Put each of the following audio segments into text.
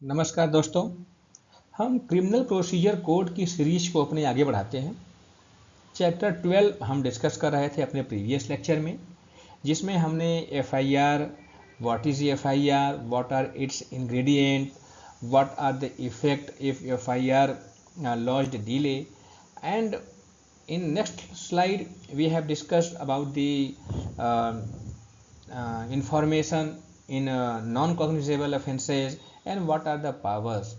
नमस्कार दोस्तों। हम क्रिमिनल प्रोसीजर कोड की सीरीज को अपने आगे बढ़ाते हैं। चैप्टर 12 हम डिस्कस कर रहे थे अपने प्रीवियस लेक्चर में, जिसमें हमने FIR, what is FIR, what are its ingredient, what are the effect if FIR lodged delay, and in next slide we have discussed about the information in non-cognizable offences and what are the powers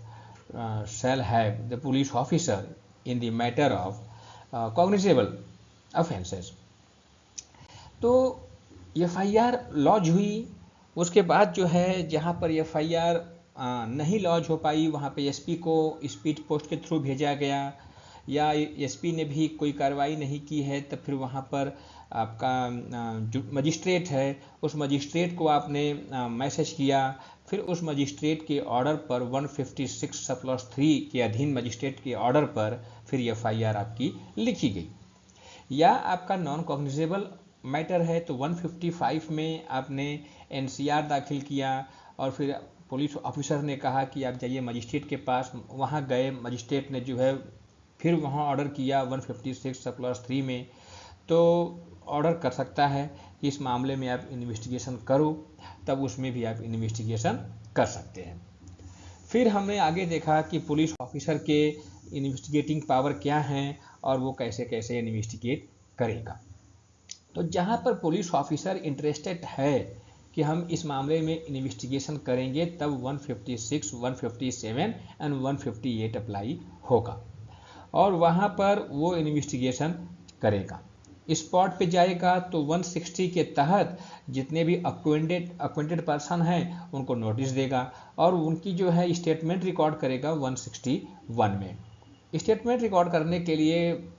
shall have the police officer in the matter of cognizable offences। तो FIR laws हुई, उसके बाद जो है जहाँ पर FIR नहीं laws हो पाई वहाँ पे एसपी को स्पीड पोस्ट के थ्रू भेजा गया, या एसपी ने भी कोई कार्रवाई नहीं की है, तब फिर वहाँ पर आपका जो मजिस्ट्रेट है उस मजिस्ट्रेट को आपने मैसेज किया, फिर उस मजिस्ट्रेट के ऑर्डर पर 156/3 के अधीन मजिस्ट्रेट के ऑर्डर पर फिर एफआईआर आपकी लिखी गई। या आपका नॉन कॉग्निजेबल मैटर है तो 155 में आपने एनसीआर दाखिल किया और फिर पुलिस ऑफिसर ने कहा कि आप जाइए मजिस्ट्रेट के पास, वहाँ गए, मजिस्ट्रेट ने जो है फिर वहाँ ऑर्डर किया 156/3 में, तो ऑर्डर कर सकता है कि इस मामले में आप इन्वेस्टिगेशन करो, तब उसमें भी आप इन्वेस्टिगेशन कर सकते हैं। फिर हमने आगे देखा कि पुलिस ऑफिसर के इन्वेस्टिगेटिंग पावर क्या हैं और वो कैसे कैसे इन्वेस्टिगेट करेगा। तो जहाँ पर पुलिस ऑफिसर इंटरेस्टेड है कि हम इस मामले में इन्वेस्टिगेशन करेंगे, तब 156, 157 एंड 158 अप्लाई होगा और वहाँ पर वो इन्वेस्टिगेशन करेगा। स्पॉट पे जाएगा तो 160 के तहत जितने भी अक्वेंटेड पर्सन हैं उनको नोटिस देगा और उनकी जो है स्टेटमेंट रिकॉर्ड करेगा 161 में। स्टेटमेंट रिकॉर्ड करने के लिए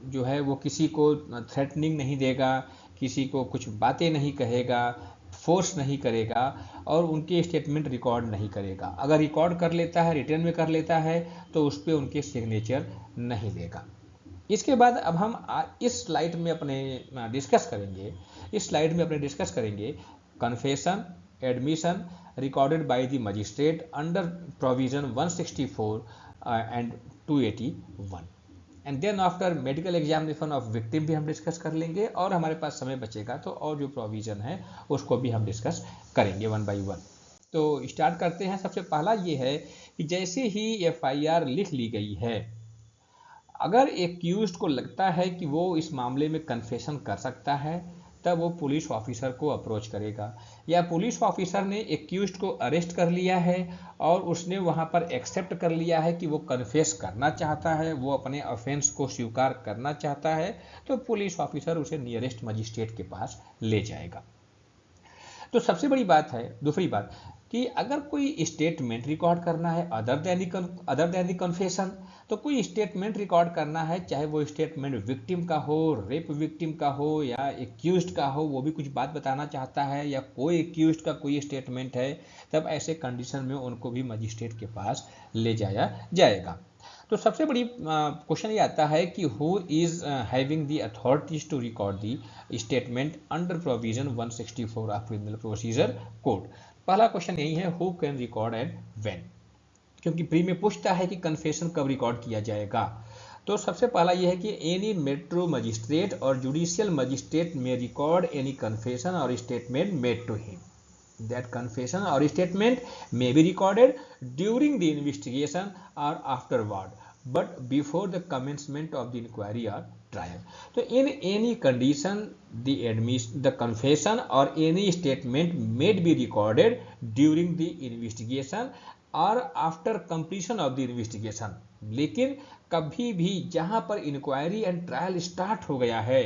जो है वो किसी को थ्रेटनिंग नहीं देगा, किसी को कुछ बातें नहीं कहेगा, फोर्स नहीं करेगा और उनके स्टेटमेंट रिकॉर्ड नहीं करेगा। अगर रिकॉर्ड कर लेता है, रिटर्न में कर लेता है, तो उस पर उनके सिग्नेचर नहीं देगा। इसके बाद अब हम इस स्लाइड में अपने डिस्कस करेंगे confession, admission recorded by the magistrate under provision 164 and 281, and then after medical examination of victim भी हम डिस्कस कर लेंगे और हमारे पास समय बचेगा तो और जो प्रोविजन है उसको भी हम डिस्कस करेंगे वन बाय वन। तो स्टार्ट करते हैं। सबसे पहला ये है कि जैसे ही एफआईआर लिख ली गई है, अगर एक्यूज्ड को लगता है कि वो इस मामले में कन्फेशन कर सकता है, तब वो पुलिस ऑफिसर को अप्रोच करेगा, या पुलिस ऑफिसर ने एक्यूज्ड को अरेस्ट कर लिया है और उसने वहाँ पर एक्सेप्ट कर लिया है कि वो कन्फेस करना चाहता है, वो अपने ऑफेंस को स्वीकार करना चाहता है, तो पुलिस ऑफिसर उसे नियरेस्ट मजिस्ट्रेट के पास ले जाएगा। तो सबसे बड़ी बात है, दूसरी बात, कि अगर कोई स्टेटमेंट रिकॉर्ड करना है अदर दैन द कन्फेशन, तो कोई स्टेटमेंट रिकॉर्ड करना है, चाहे वो स्टेटमेंट विक्टिम का हो, रेप विक्टिम का हो या एक्यूज्ड का हो, वो भी कुछ बात बताना चाहता है, या कोई एक्यूज्ड का कोई स्टेटमेंट है, तब ऐसे कंडीशन में उनको भी मजिस्ट्रेट के पास ले जाया जाएगा। तो सबसे बड़ी क्वेश्चन ये आता है कि who is having the authorities to record the statement under provision 164 of criminal procedure code. पहला क्वेश्चन यही है, who can record and when, क्योंकि प्री में पूछता है कि कन्फेशन कब रिकॉर्ड किया जाएगा। तो सबसे पहला यह है कि एनी मेट्रो मजिस्ट्रेट और जुडिशियल मजिस्ट्रेट में रिकॉर्ड एनी कन्फेशन और statement made to him. That confession or statement may be recorded during the investigation or afterward, but before the commencement of the inquiry or trial. So in any condition, the confession or any statement may be recorded during the investigation or after completion of the investigation. लेकिन कभी भी जहां पर inquiry and trial start हो गया है,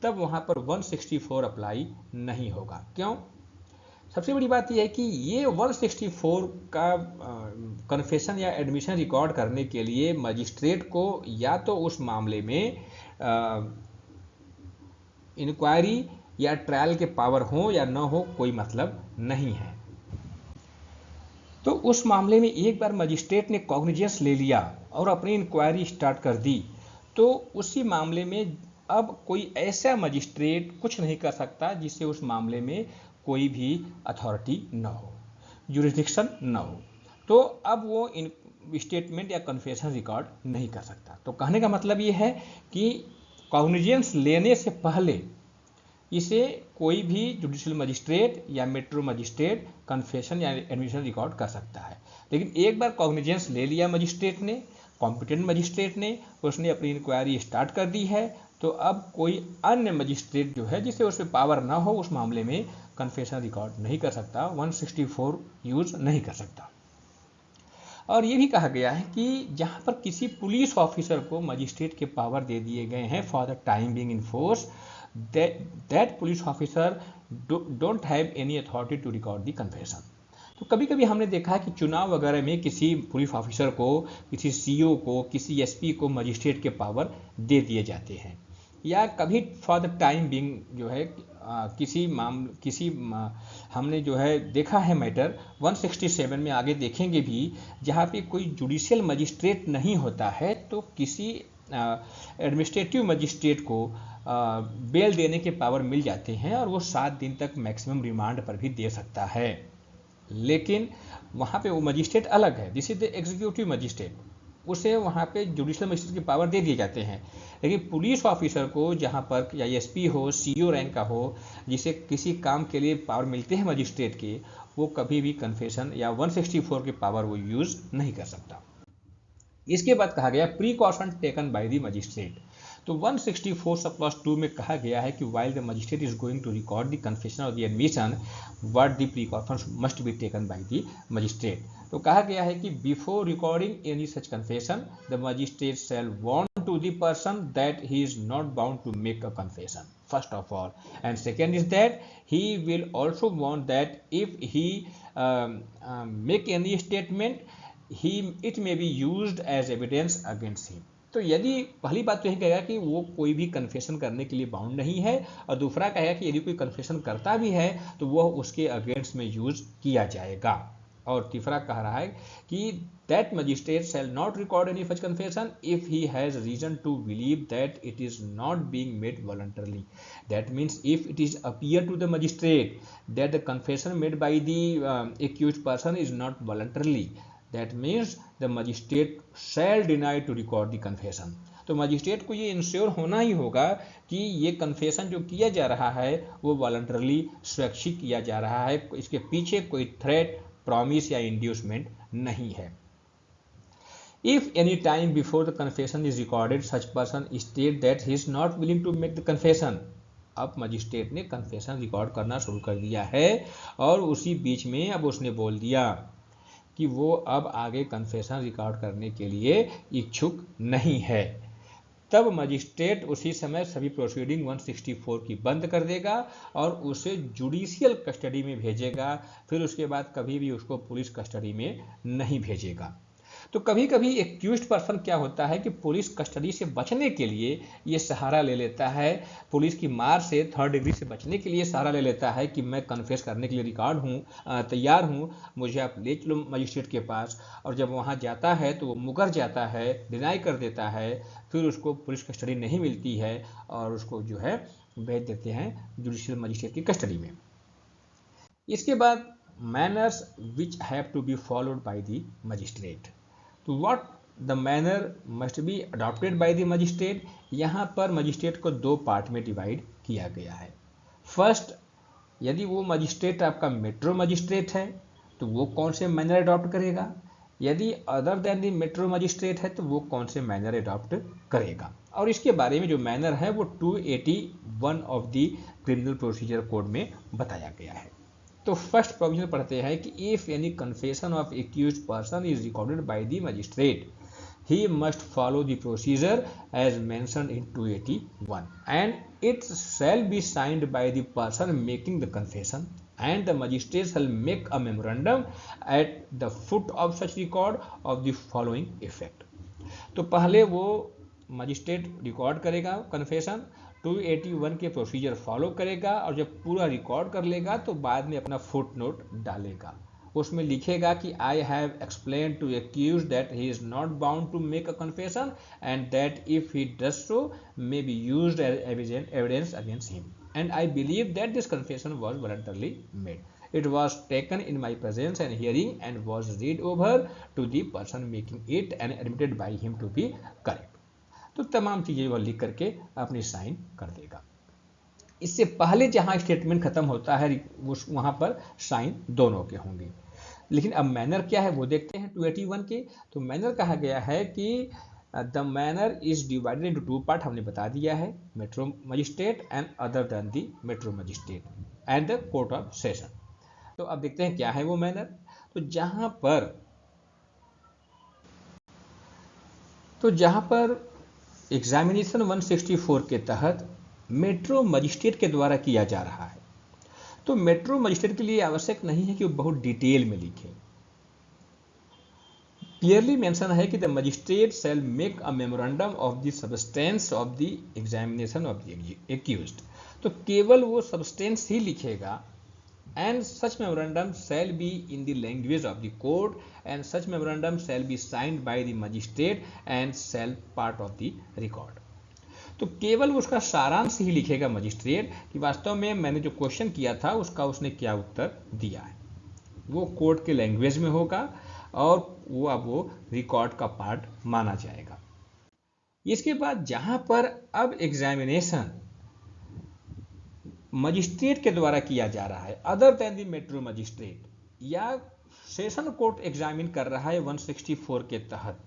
तब वहां पर 164 अप्लाई नहीं होगा। क्यों? सबसे बड़ी बात यह है कि ये 164 का कन्फेशन या एडमिशन रिकॉर्ड करने के लिए मजिस्ट्रेट को या तो उस मामले में इंक्वायरी या ट्रायल के पावर हो या न हो, कोई मतलब नहीं है। तो उस मामले में एक बार मजिस्ट्रेट ने कॉग्निजेंस ले लिया और अपनी इंक्वायरी स्टार्ट कर दी, तो उसी मामले में अब कोई ऐसा मजिस्ट्रेट कुछ नहीं कर सकता जिससे उस मामले में कोई भी अथॉरिटी न हो, जुरिस्डिक्शन न हो। तो अब वो इन स्टेटमेंट या कन्फेशन रिकॉर्ड नहीं कर सकता। तो कहने का मतलब ये है कि कॉग्निजेंस लेने से पहले इसे कोई भी जुडिशियल मजिस्ट्रेट या मेट्रो मजिस्ट्रेट कन्फेशन या एडमिशन रिकॉर्ड कर सकता है। लेकिन एक बार कॉग्निजेंस ले लिया मजिस्ट्रेट ने, कॉम्पिटेंट मजिस्ट्रेट ने, उसने अपनी इंक्वायरी स्टार्ट कर दी है, तो अब कोई अन्य मजिस्ट्रेट जो है जिसे उस पर पावर ना हो उस मामले में कन्फेशन रिकॉर्ड नहीं कर सकता, 164 यूज नहीं कर सकता। और ये भी कहा गया है कि जहाँ पर किसी पुलिस ऑफिसर को मजिस्ट्रेट के पावर दे दिए गए हैं for the time being in force, that police officer don't have any authority to record the confession. तो कभी कभी हमने देखा है कि चुनाव वगैरह में किसी पुलिस ऑफिसर को, किसी सीओ को, किसी एसपी को मजिस्ट्रेट के पावर दे दिए जाते हैं, या कभी फॉर द टाइम बीइंग जो है हमने जो है देखा है मैटर 167 में, आगे देखेंगे भी, जहाँ पे कोई जुडिशियल मजिस्ट्रेट नहीं होता है तो किसी एडमिनिस्ट्रेटिव मजिस्ट्रेट को बेल देने के पावर मिल जाते हैं और वो 7 दिन तक मैक्सिमम रिमांड पर भी दे सकता है। लेकिन वहाँ पे वो मजिस्ट्रेट अलग है, this is the executive magistrate, उसे वहाँ पे जुडिशियल मजिस्ट्रेट के पावर दे दिए जाते हैं। लेकिन पुलिस ऑफिसर को जहाँ पर या एसपी हो, सीओ रैंक का हो, जिसे किसी काम के लिए पावर मिलते हैं मजिस्ट्रेट के, वो कभी भी कन्फेशन या 164 के पावर वो यूज नहीं कर सकता। इसके बाद कहा गया precaution taken by the magistrate. तो 164 सब क्लॉज 2 में कहा गया है कि while the magistrate is going to record the confession और the admission, what the precautions must be taken by the magistrate. तो कहा गया है कि before recording any such confession the magistrate shall warn to the person that he is not bound to make a confession, first of all, and second is that he will also warn that if he make any statement, it may be used as evidence against him। तो यदि पहली बात तो यही कहेगा कि वो कोई भी कन्फेशन करने के लिए बाउंड नहीं है, और दूसरा कहेगा कि यदि कोई कन्फेशन करता भी है तो वह उसके अगेंस्ट में यूज किया जाएगा। और तीसरा कह रहा है कि that magistrate shall not record any such confession if he has reason to believe that it is not being made voluntarily. That means if it is appear to the magistrate that the confession made by the accused person is not voluntarily, that means the magistrate shall deny to record the confession। तो magistrate को ये ensure होना ही होगा कि ये confession जो किया जा रहा है वो वॉलंटरली, स्वैच्छिक किया जा रहा है, इसके पीछे कोई थ्रेट, प्रॉमिस या इंड्यूसमेंट नहीं है। If any time before the confession is recorded, such person state that he is not willing to make the confession। अब मजिस्ट्रेट ने कन्फेशन रिकॉर्ड करना शुरू कर दिया है और उसी बीच में अब उसने बोल दिया कि वो अब आगे कन्फेशन रिकॉर्ड करने के लिए इच्छुक नहीं है, तब मजिस्ट्रेट उसी समय सभी प्रोसीडिंग 164 की बंद कर देगा और उसे जुडिशियल कस्टडी में भेजेगा, फिर उसके बाद कभी भी उसको पुलिस कस्टडी में नहीं भेजेगा। तो कभी कभी एक्यूज्ड पर्सन क्या होता है कि पुलिस कस्टडी से बचने के लिए ये सहारा ले लेता है, पुलिस की मार से, 3rd डिग्री से बचने के लिए सहारा ले लेता है कि मैं कन्फेस करने के लिए रिकॉर्ड हूँ, तैयार हूँ, मुझे आप ले चलो मजिस्ट्रेट के पास। और जब वहाँ जाता है तो वो मुकर जाता है, डिनाई कर देता है, फिर उसको पुलिस कस्टडी नहीं मिलती है और उसको जो है भेज देते हैं जुडिशियल मजिस्ट्रेट की कस्टडी में। इसके बाद manners which have to be followed by the magistrate. तो what the manner must be adopted by the magistrate. यहाँ पर मजिस्ट्रेट को 2 पार्ट में डिवाइड किया गया है। फर्स्ट, यदि वो मजिस्ट्रेट आपका मेट्रो मजिस्ट्रेट है तो वो कौन से मैनर अडॉप्ट करेगा, यदि other than the metro magistrate है तो वो कौन से मैनर अडॉप्ट करेगा। और इसके बारे में जो मैनर है वो 281 of the criminal procedure code में बताया गया है। तो फर्स्ट प्रोविजन पढ़ते हैं कि if any confession of accused person is recorded by the magistrate, he must follow the procedure as mentioned in 281 and it shall be signed by the person making the confession and the magistrate shall make a memorandum at the foot of such record of the following effect। तो पहले वो magistrate record करेगा confession, 281 के procedure follow करेगा और जब पूरा record कर लेगा तो बाद में अपना फुट नोट डालेगा, उसमें लिखेगा कि I have explain to accuse that he is not bound to make a confession and that if he does so may be used as evidence against him and I believe that this confession was voluntarily made. It was taken in my presence and hearing and was read over to the person making it and admitted by him to be correct. तो तमाम चीजें वह लिख करके अपनी sign कर देगा। इससे पहले जहां स्टेटमेंट खत्म होता है वहां पर साइन दोनों के होंगे। लेकिन अब मैनर क्या है वो देखते हैं 281 के। तो मैनर कहा गया है कि the manner is divided into two part, हमने बता दिया है, metro magistrate and other than the metro magistrate and the court of session. तो अब देखते हैं क्या है वो मैनर। तो जहां पर एग्जामिनेशन 164 के तहत मेट्रो मजिस्ट्रेट के द्वारा किया जा रहा है, तो मेट्रो मजिस्ट्रेट के लिए आवश्यक नहीं है कि वो बहुत डिटेल में लिखे। क्लियरली मेंशन है कि the magistrate shell make a memorandum of the substance of the examination of the accused. तो केवल वो सब्सटेंस ही लिखेगा। And such memorandum shall be in the language of the court and such memorandum shall be signed by the magistrate and shall part of the record. तो केवल उसका सारांश ही लिखेगा magistrate कि वास्तव में मैंने जो क्वेश्चन किया था उसका उसने क्या उत्तर दिया है। वो कोर्ट के लैंग्वेज में होगा और वो रिकॉर्ड का पार्ट माना जाएगा। इसके बाद जहां पर अब एग्जामिनेशन मजिस्ट्रेट के द्वारा किया जा रहा है other than the metro magistrate, या सेशन कोर्ट एग्जामिन कर रहा है 164 के तहत,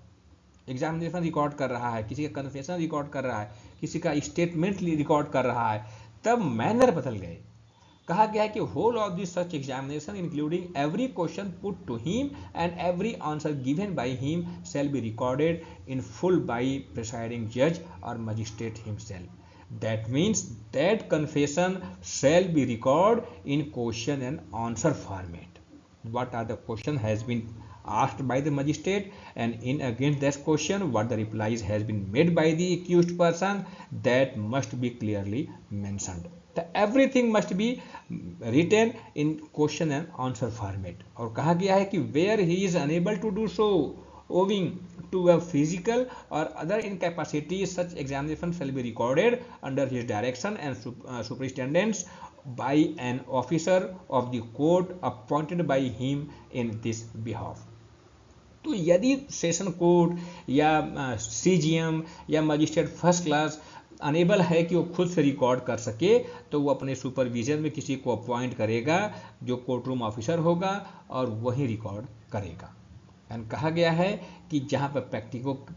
एग्जामिनेशन रिकॉर्ड कर रहा है, किसी का कन्फेशन रिकॉर्ड कर रहा है, किसी का स्टेटमेंट रिकॉर्ड कर रहा है, तब मैनर बदल गए। कहा गया है कि whole of this such examination including every question put to him and every answer given by him shall be recorded in full by presiding जज और magistrate himself. That means that confession shall be recorded in question and answer format. What are the question has been asked by the magistrate, and in against that question what the replies has been made by the accused person, that must be clearly mentioned. Everything must be written in question and answer format. और कहा गया है कि where he is unable to do so owing to a physical or other incapacity, such examination shall be recorded under his direction and superintendence by an officer of the court appointed by him in this behalf. तो यदि session court या CGM या magistrate first class enable है कि वो खुद से record कर सके, तो वो अपने सुपरविजन में किसी को अपॉइंट करेगा जो कोर्ट रूम ऑफिसर होगा और वही रिकॉर्ड करेगा। एंड कहा गया है कि जहाँ पर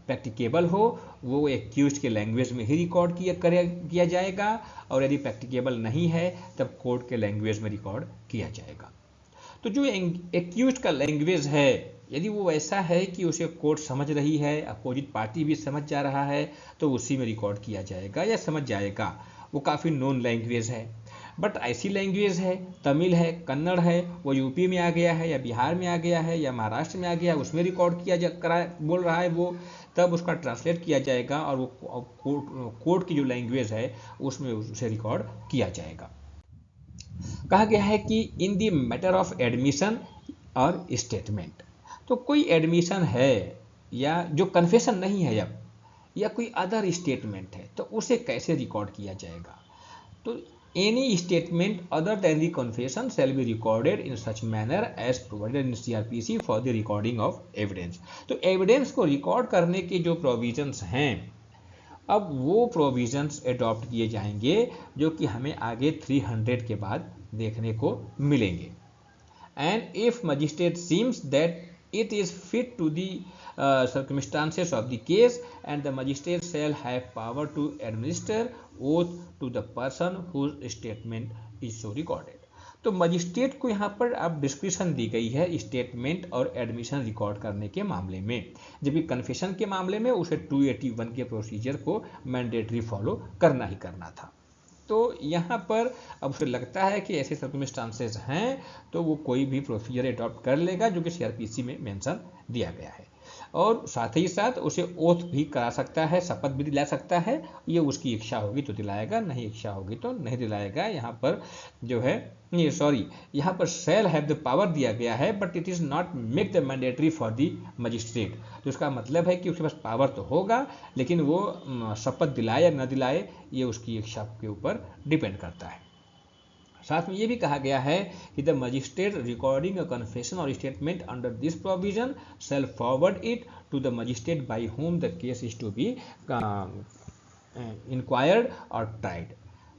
प्रैक्टिकेबल हो वो एक्यूज्ड के लैंग्वेज में ही रिकॉर्ड किया जाएगा, और यदि प्रैक्टिकेबल नहीं है तब कोर्ट के लैंग्वेज में रिकॉर्ड किया जाएगा। तो जो एक्यूज्ड का लैंग्वेज है यदि वो ऐसा है कि उसे कोर्ट समझ रही है, अपोजिट पार्टी भी समझ जा रहा है, तो उसी में रिकॉर्ड किया जाएगा या समझ जाएगा। वो काफ़ी नोन लैंग्वेज है। बट ऐसी लैंग्वेज है, तमिल है, कन्नड़ है, वो यूपी में आ गया है या बिहार में आ गया है या महाराष्ट्र में आ गया है, उसमें रिकॉर्ड किया बोल रहा है वो, तब उसका ट्रांसलेट किया जाएगा और वो कोर्ट की जो लैंग्वेज है उसमें उसे रिकॉर्ड किया जाएगा। कहा गया है कि in the matter of admission और स्टेटमेंट, तो कोई एडमिशन है या जो कन्फेशन नहीं है अब, या कोई अदर स्टेटमेंट है, तो उसे कैसे रिकॉर्ड किया जाएगा। तो any statement other than the confession shall be recorded in such manner as provided in CRPC for the recording of evidence। तो एविडेंस को रिकॉर्ड करने के जो प्रोविजंस हैं, अब वो प्रोविजंस अडॉप्ट किए जाएंगे जो कि हमें आगे 300 के बाद देखने को मिलेंगे। And if magistrate seems that it is fit to the circumstances of the case, and the magistrate shall have power to administer oath to the person whose statement is so recorded। तो magistrate को यहाँ पर अब description दी गई है statement और admission record करने के मामले में, जबकि कन्फेशन के मामले में उसे 281 के प्रोसीजर को मैंडेटरी फॉलो करना ही करना था। तो यहाँ पर अब उसे लगता है कि ऐसे सर्कमस्टांसेस हैं तो वो कोई भी प्रोसीजर अडॉप्ट कर लेगा जो कि सीआरपीसी में मेंशन दिया गया है, और साथ ही साथ उसे ओथ भी करा सकता है, शपथ भी दिला सकता है। ये उसकी इच्छा होगी तो दिलाएगा, नहीं इच्छा होगी तो नहीं दिलाएगा। यहाँ पर जो है यहाँ पर शैल हैव द पावर दिया गया है, but it is not make the mandatory for the magistrate. तो इसका मतलब है कि उसके पास पावर तो होगा, लेकिन वो शपथ दिलाए या न दिलाए ये उसकी इच्छा के ऊपर डिपेंड करता है। साथ में ये भी कहा गया है कि the magistrate recording a confession और statement under this provision shall forward it to the magistrate by whom the case is to be inquired और ट्राइड।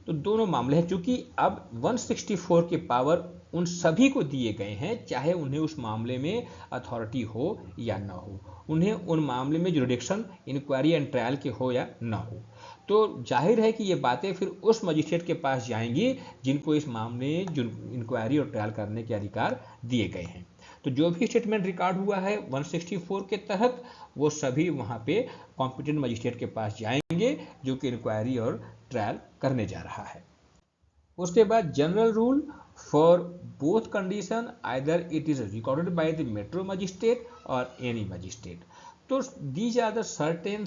तो दोनों मामले हैं, क्योंकि अब 164 के पावर उन सभी को दिए गए हैं, चाहे उन्हें उस मामले में अथॉरिटी हो या ना हो, उन्हें उन मामले में जुरिडिक्शन इंक्वायरी एंड ट्रायल के हो या ना हो। तो जाहिर है कि ये बातें फिर उस मजिस्ट्रेट के पास जाएंगी जिनको इस मामले में इंक्वायरी और ट्रायल करने के अधिकार दिए गए हैं। तो जो भी स्टेटमेंट रिकॉर्ड हुआ है 164 के तहत, वो सभी वहाँ पे कॉम्पिटेंट मजिस्ट्रेट के पास जाएंगे जो कि इंक्वायरी और ट्रायल करने जा रहा है। उसके बाद general rule for both condition either it is recorded by the metro magistrate और एनी मजिस्ट्रेट। तो these are the certain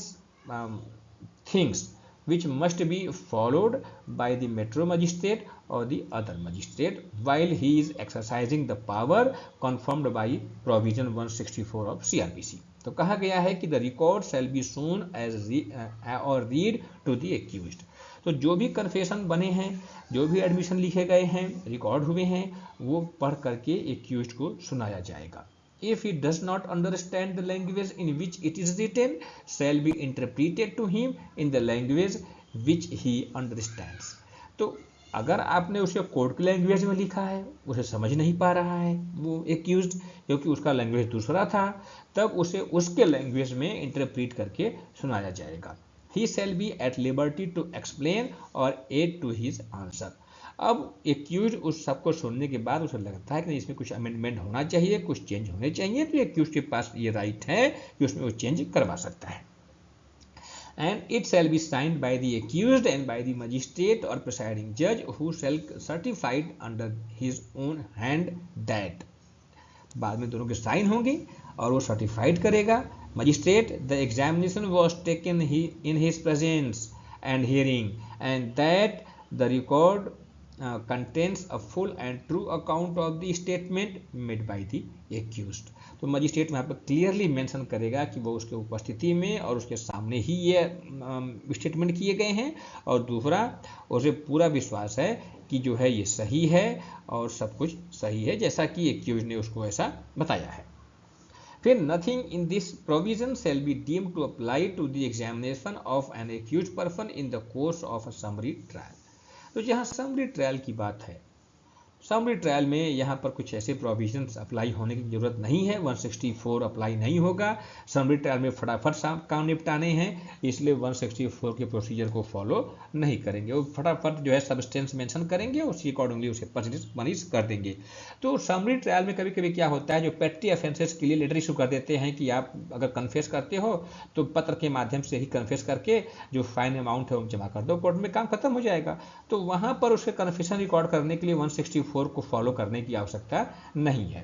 things which must be followed by the metro magistrate or the other magistrate while he is exercising the power confirmed by provision 164 of CRPC। तो कहा गया है कि the record shall be shown as or read to the accused। तो जो भी confession बने हैं, जो भी एडमिशन लिखे गए हैं, रिकॉर्ड हुए हैं, वो पढ़ करके एक्यूज्ड को सुनाया जाएगा। If he does not understand the language in which it is written, shall be interpreted to him in the language which he understands। तो अगर आपने उसे कोर्ट की लैंग्वेज में लिखा है, उसे समझ नहीं पा रहा है वो एक्यूज्ड, क्योंकि उसका लैंग्वेज दूसरा था, तब उसे उसके लैंग्वेज में इंटरप्रीट करके सुनाया जाएगा। He shall be at liberty to explain or aid to his answer। अब एक्यूज उस सबको सुनने के बाद उसे लगता है कि इसमें कुछ अमेंडमेंट होना चाहिए, कुछ चेंज होने चाहिए, तो एक्यूज के पास ये राइट है कि उसमें वो चेंज करवा सकता है। And it shall be signed by the accused and bye the magistrate और प्रिसाइडिंग जज who shell certified under his own hand that. बाद में दोनों के साइन होंगे और वो सर्टिफाइड करेगा। Magistrate the examination was taken in his presence and hearing and that the record contains a full and true account of the statement made by the accused। तो magistrate वहाँ पर क्लियरली मेंशन करेगा कि वो उसके उपस्थिति में और उसके सामने ही ये स्टेटमेंट किए गए हैं, और दूसरा उसे पूरा विश्वास है कि जो है ये सही है और सब कुछ सही है जैसा कि एक्यूज ने उसको ऐसा बताया है। फिर nothing in this provision shall be deemed to apply to the examination of an accuse person in the course of a summary trial. तो जहाँ समरी ट्रायल की बात है, समरी ट्रायल में यहाँ पर कुछ ऐसे प्रोविजंस अप्लाई होने की जरूरत नहीं है, 164 अप्लाई नहीं होगा। समरी ट्रायल में फटाफट काम निपटाने हैं, इसलिए 164 के प्रोसीजर को फॉलो नहीं करेंगे। वो फटाफट जो है सब्सटेंस मेंशन करेंगे, उसी अकॉर्डिंगली उसे पनिश कर देंगे। तो समरी ट्रायल में कभी कभी क्या होता है, जो पेटी ऑफेंसेस के लिए लेटर इशू कर देते हैं कि आप अगर कन्फेस करते हो तो पत्र के माध्यम से ही कन्फेस करके जो फाइन अमाउंट है वो जमा कर दो, कोर्ट में काम खत्म हो जाएगा। तो वहाँ पर उसके कन्फेशन रिकॉर्ड करने के लिए 164 को फॉलो करने की आवश्यकता नहीं है।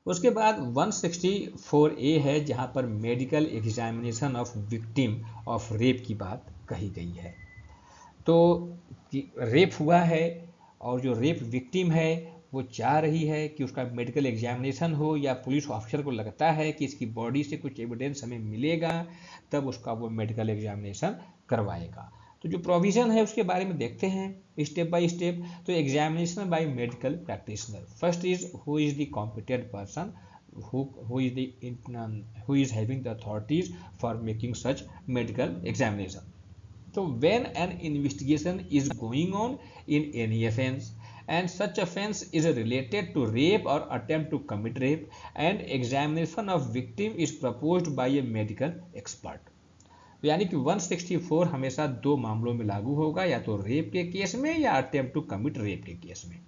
उसके बाद 164A है, जहां पर medical examination of victim of rape की बात कही गई है। तो रेप हुआ है और जो रेप विक्टिम है वो चाह रही है कि उसका मेडिकल एग्जामिनेशन हो, या पुलिस ऑफिसर को लगता है कि इसकी बॉडी से कुछ एविडेंस हमें मिलेगा, तब उसका वो मेडिकल एग्जामिनेशन करवाएगा। तो जो प्रोविजन है उसके बारे में देखते हैं स्टेप बाय स्टेप। तो examination by medical practitioner, first is who is the competent person who is having the authorities for making such medical examination। So when an investigation is going on in any offense and such offense is related to rape or attempt to commit rape, and examination of victim is proposed by a medical expert। यानी कि 164 हमेशा दो मामलों में लागू होगा, या तो रेप के केस में या अटेम्प्ट टू कमिट रेप के केस में।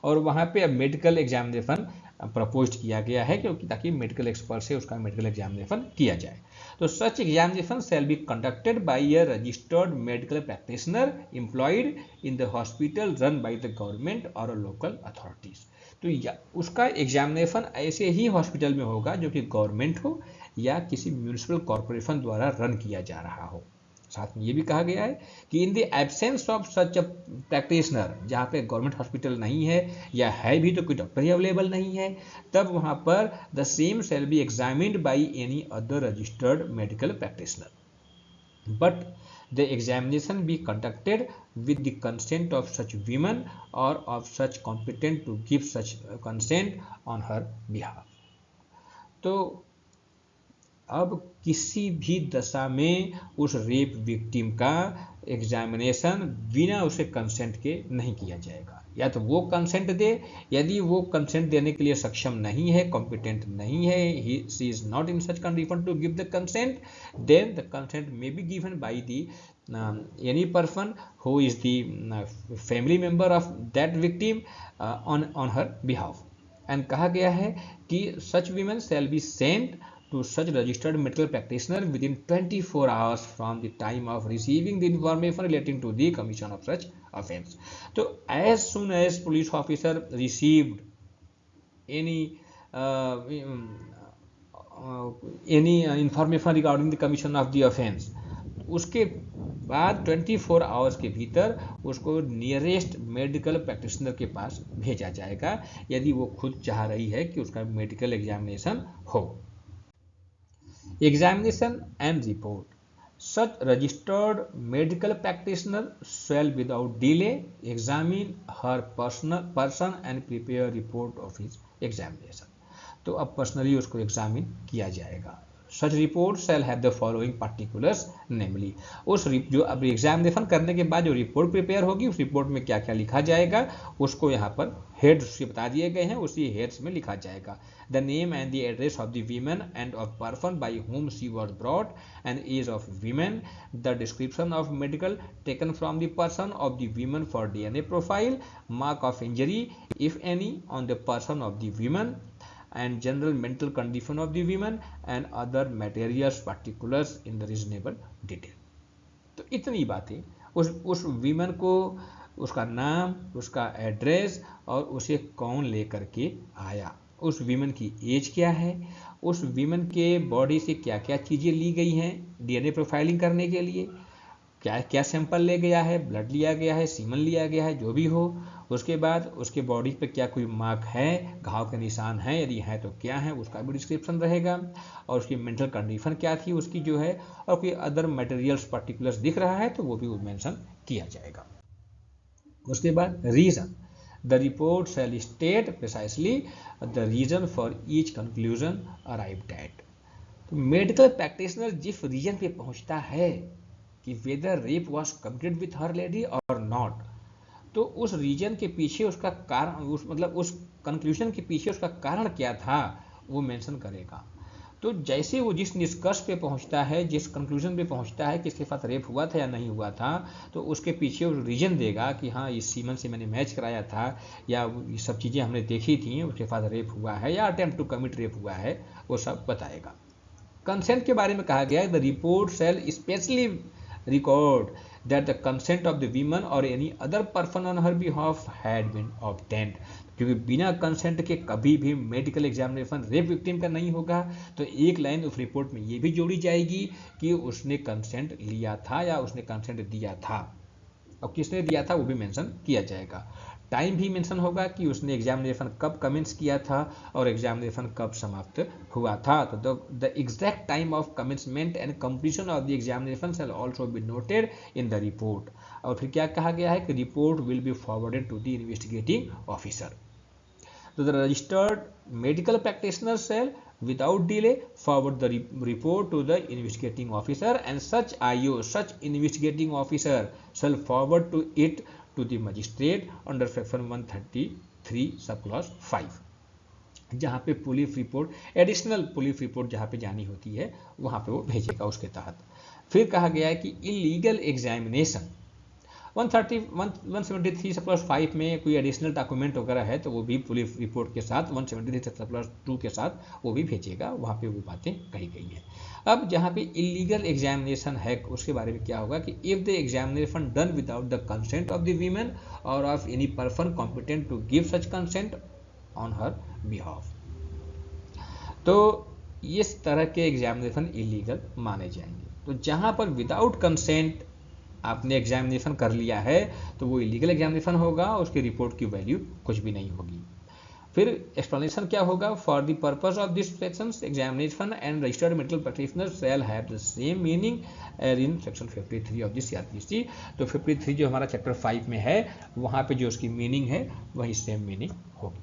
और वहाँ पे अब मेडिकल एग्जामिनेशन प्रपोज किया गया है, क्योंकि ताकि मेडिकल एक्सपर्ट से उसका मेडिकल एग्जामिनेशन किया जाए। तो such examination shall be conducted by a registered medical practitioner employed in the hospital run by the government और लोकल अथॉरिटीज। तो उसका एग्जामिनेशन ऐसे ही हॉस्पिटल में होगा जो कि गवर्नमेंट हो या किसी म्यूनिसिपल कॉर्पोरेशन द्वारा रन किया जा रहा हो। साथ में ये भी कहा गया है कि in the absence of such a practitioner, जहाँ पे गवर्नमेंट हॉस्पिटल नहीं है या है भी तो कोई डॉक्टर ही अवेलेबल नहीं है, तब वहाँ पर the same shall be examined by any other registered medical practitioner. but the examination be conducted with the consent of such women or of such competent to give such consent on her behalf. तो अब किसी भी दशा में उस rape victim का examination बिना उसे कंसेंट के नहीं किया जाएगा। या तो वो कंसेंट दे, यदि वो कंसेंट देने के लिए सक्षम नहीं है, कॉम्पिटेंट नहीं है, she is not in such condition to give the consent, then the consent may be given by the any person who is the family member of that victim on her behalf. And कहा गया है कि such women shall be sent to such registered medical practitioner within 24 hours from the time of receiving the information relating to the commission of such offense. So as soon as police officer received any information regarding the commission of the offense, उसके बाद 24 hours के भीतर उसको nearest medical practitioner के पास भेजा जाएगा, यदि वो खुद चाह रही है कि उसका मेडिकल एग्जामिनेशन हो। Examination and report, such registered medical practitioner shall without delay examine her person and prepare report of his examination. तो अब पर्सनली उसको एग्जामिन किया जाएगा। Such report shall have the following particulars, namely उस जो अब examination करने के बाद जो रिपोर्ट प्रिपेयर होगी, उस रिपोर्ट में क्या क्या लिखा जाएगा उसको यहाँ पर हेड्स से बता दिए गए हैं, उसी हेड्स में लिखा जाएगा। The name and the address of the women end of person by whom she was brought and age of women, the description of medical taken from the person of the women for DNA profile, mark of injury if any on the person of the women, and general mental condition of the women and other materials particulars in the reasonable detail. तो इतनी बातें उस women को, उसका नाम, उसका address और उसे कौन लेकर के आया, उस वीमन की एज क्या है, उस वीमन के बॉडी से क्या क्या चीज़ें ली गई हैं डीएनए प्रोफाइलिंग करने के लिए, क्या क्या सैंपल ले गया है, ब्लड लिया गया है, सीमन लिया गया है, जो भी हो। उसके बाद उसके बॉडी पे क्या कोई मार्क है, घाव के निशान हैं, यदि है तो क्या है, उसका भी डिस्क्रिप्शन रहेगा, और उसकी मेंटल कंडीशन क्या थी उसकी जो है, और कोई अदर मटेरियल्स पर्टिकुलर्स दिख रहा है तो वो भी मेंशन किया जाएगा। उसके बाद reason, the report shall state precisely the reason for each conclusion arrived at. तो मेडिकल प्रैक्टिशनर जिस रीजन पे पहुंचता है कि whether rape was committed with her lady और नॉट, तो उस रीजन के पीछे उसका कारण, उस कंक्लूजन के पीछे उसका कारण क्या था वो मेंशन करेगा। तो जैसे वो जिस निष्कर्ष पे पहुंचता है, जिस कंक्लूजन पे पहुंचता है कि इसके साथ रेप हुआ था या नहीं हुआ था, तो उसके पीछे वो रीजन देगा कि हाँ इस सीमन से मैंने मैच कराया था, या ये सब चीज़ें हमने देखी थी, उसके साथ रेप हुआ है या अटेम्प्ट टू कमिट रेप हुआ है, वो सब बताएगा। कंसेंट के बारे में कहा गया है, the report shell specially record that the consent of the woman or any other person on her behalf had been obtained। क्योंकि बिना कंसेंट के कभी भी मेडिकल एग्जामिनेशन रेप विक्टिम का नहीं होगा, तो एक लाइन उस रिपोर्ट में ये भी जोड़ी जाएगी कि उसने कंसेंट लिया था या उसने कंसेंट दिया था, और किसने दिया था वो भी मेंशन किया जाएगा। टाइम भी मेंशन होगा कि उसने एग्जामिनेशन कब कमेंस किया था और एग्जामिनेशन कब समाप्त हुआ था। तो the exact time of commencement and completion of the examination shall also be noted in the report. और फिर क्या कहा गया है कि report will be forwarded to the investigating officer. तो the registered medical practitioner shall without delay forward the report to the investigating officer, and such IO, such investigating officer shall forward to it to the magistrate under section 133 subclause 5, जहाँ पे police report, additional police report जहाँ पे जानी होती है वहाँ पे वो भेजेगा उसके तहत। फिर कहा गया है कि इलीगल एग्जामिनेशन 173 सबक्लॉज 5 में कोई एडिशनल डॉक्यूमेंट वगैरह है तो वो भी पुलिस रिपोर्ट के साथ 173 सबक्लॉज 2 के साथ वो भी भेजेगा, वहाँ पे वो बातें कही गई हैं। अब जहाँ पे इलीगल एग्जामिनेशन है उसके बारे में क्या होगा कि if the examination done without the consent of the women और of any person competent to give such consent on her behalf, तो इस तरह के एग्जामिनेशन इलीगल माने जाएंगे। तो जहाँ पर विदाउट कंसेंट आपने एग्जामिनेशन कर लिया है तो वो इलीगल एग्जामिनेशन होगा, उसकी रिपोर्ट की वैल्यू कुछ भी नहीं होगी। फिर एक्सप्लेनेशन क्या होगा, for the purpose of this section examination and registered medical practitioner shall have the same meaning as in section 53 of the CRPC। तो 53 जो हमारा चैप्टर 5 में है वहाँ पे जो उसकी मीनिंग है वही सेम मीनिंग होगी।